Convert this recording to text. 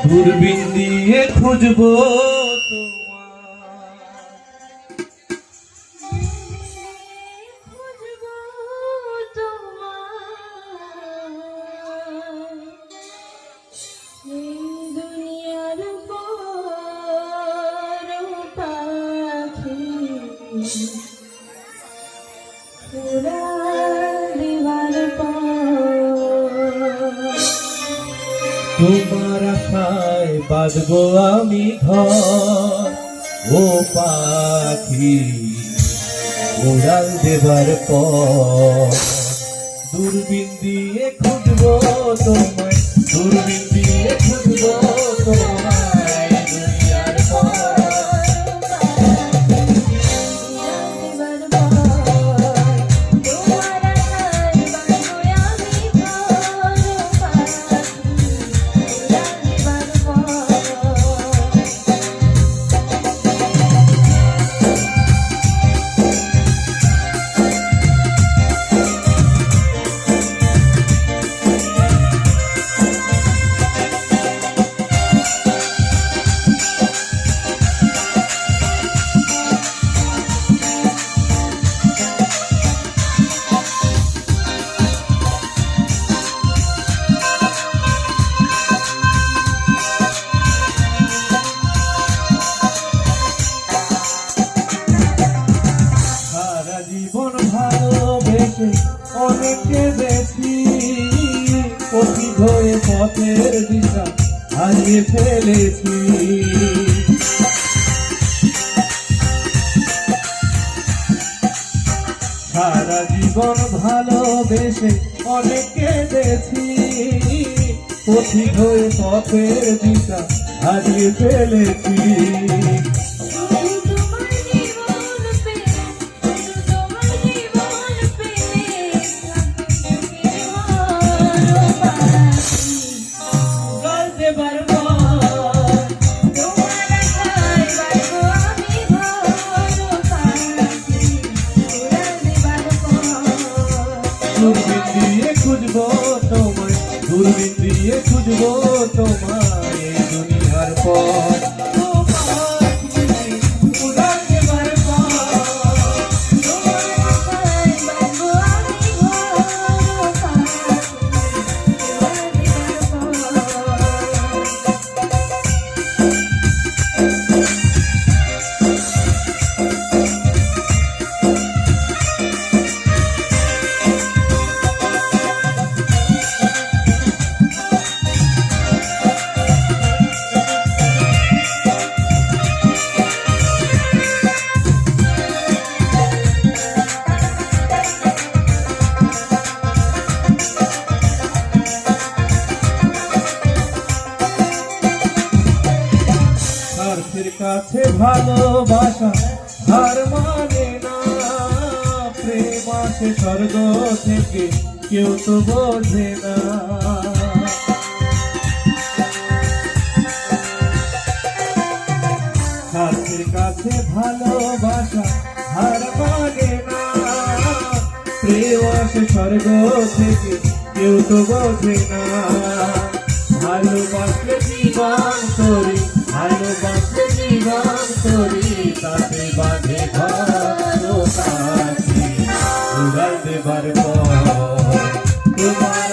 দূরবীন দিয়ে খুঁজবো তোমার আশায় বাঁধবো আমি ঘর, ও পাখি উড়াল দেবার পর। দূরবীন দিয়ে খুঁজবো তোমায়, দূরবীন দিয়ে খুঁজবো তোমায় দুনিয়ার পর। জীবন ভালোবেসে অনেকে বেশি পথিক হয়ে পথের দিশা হারিয়ে ফেলেছি। সারা জীবন ভালোবেসে অনেকে বেশি পথিক হয়ে পথের দিশা হারিয়ে ফেলেছি। দূরবীন দিয়ে খুঁজবো তোমায়, দূরবীন দিয়ে খুঁজবো তোমায় দুনিয়ার পর। কাছে ভালোবাসা হার মানে না, প্রেম আসে স্বর্গ থেকে কেউ তো বোঝে না। কাছের কাছে ভালোবাসা হার মানে না, প্রেম আসে স্বর্গ থেকে কেউ তো বোঝে না। ভালোবাসলে জীবন করি, ভালোবাসলে জীবন করি, তাতে বাঁধে ঘর পাখি উড়াল দেবার পর। তোমার